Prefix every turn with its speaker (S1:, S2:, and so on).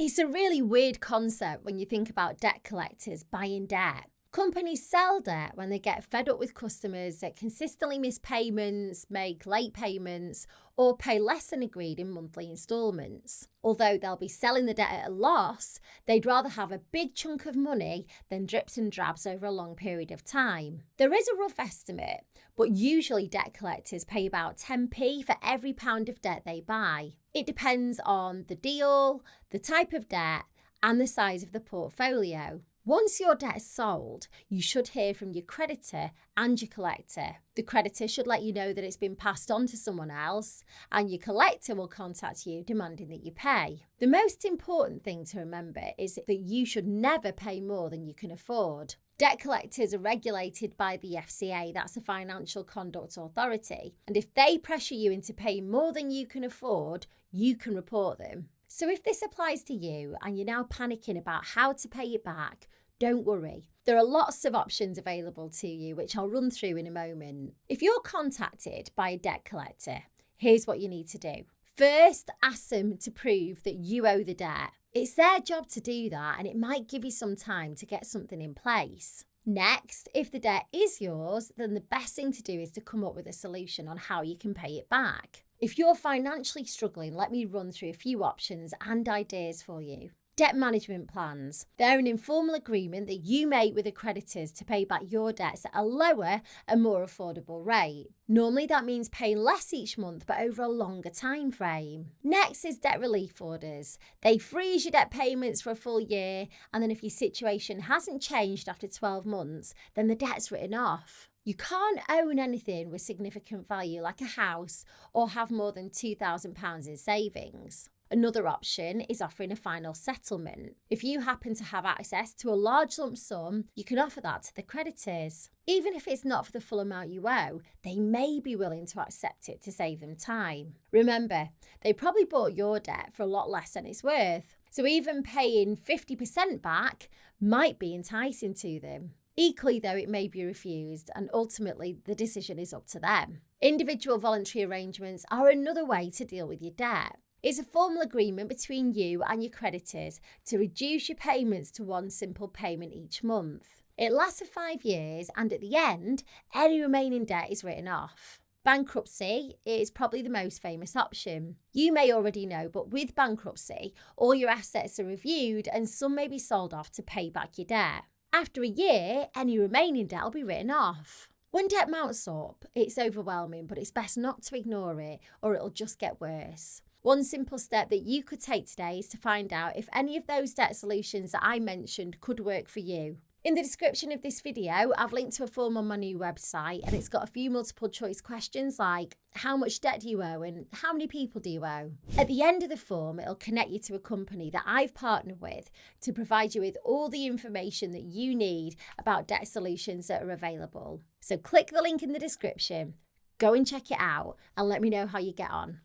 S1: It's a really weird concept when you think about debt collectors buying debt. Companies sell debt when they get fed up with customers that consistently miss payments, make late payments, or pay less than agreed in monthly instalments. Although they'll be selling the debt at a loss, they'd rather have a big chunk of money than drips and drabs over a long period of time. There is a rough estimate, but usually debt collectors pay about 10p for every pound of debt they buy. It depends on the deal, the type of debt, and the size of the portfolio. Once your debt is sold, you should hear from your creditor and your collector. The creditor should let you know that it's been passed on to someone else, and your collector will contact you demanding that you pay. The most important thing to remember is that you should never pay more than you can afford. Debt collectors are regulated by the FCA, that's the Financial Conduct Authority, and if they pressure you into paying more than you can afford, you can report them. So if this applies to you and you're now panicking about how to pay it back, don't worry. There are lots of options available to you, which I'll run through in a moment. If you're contacted by a debt collector, here's what you need to do. First, ask them to prove that you owe the debt. It's their job to do that, and it might give you some time to get something in place. Next, if the debt is yours, then the best thing to do is to come up with a solution on how you can pay it back. If you're financially struggling, let me run through a few options and ideas for you. Debt management plans. They're an informal agreement that you make with the creditors to pay back your debts at a lower and more affordable rate. Normally that means paying less each month, but over a longer time frame. Next is debt relief orders. They freeze your debt payments for a full year, and then if your situation hasn't changed after 12 months, then the debt's written off. You can't own anything with significant value like a house or have more than £2,000 in savings. Another option is offering a final settlement. If you happen to have access to a large lump sum, you can offer that to the creditors. Even if it's not for the full amount you owe, they may be willing to accept it to save them time. Remember, they probably bought your debt for a lot less than it's worth, so even paying 50% back might be enticing to them. Equally, though, it may be refused, and ultimately the decision is up to them. Individual voluntary arrangements are another way to deal with your debt. It's a formal agreement between you and your creditors to reduce your payments to one simple payment each month. It lasts for 5 years, and at the end, any remaining debt is written off. Bankruptcy is probably the most famous option. You may already know, but with bankruptcy, all your assets are reviewed and some may be sold off to pay back your debt. After a year, any remaining debt will be written off. When debt mounts up, it's overwhelming, but it's best not to ignore it or it'll just get worse. One simple step that you could take today is to find out if any of those debt solutions that I mentioned could work for you. In the description of this video, I've linked to a form on my new website, and it's got a few multiple choice questions like how much debt do you owe and how many people do you owe? At the end of the form, it'll connect you to a company that I've partnered with to provide you with all the information that you need about debt solutions that are available. So click the link in the description, go and check it out, and let me know how you get on.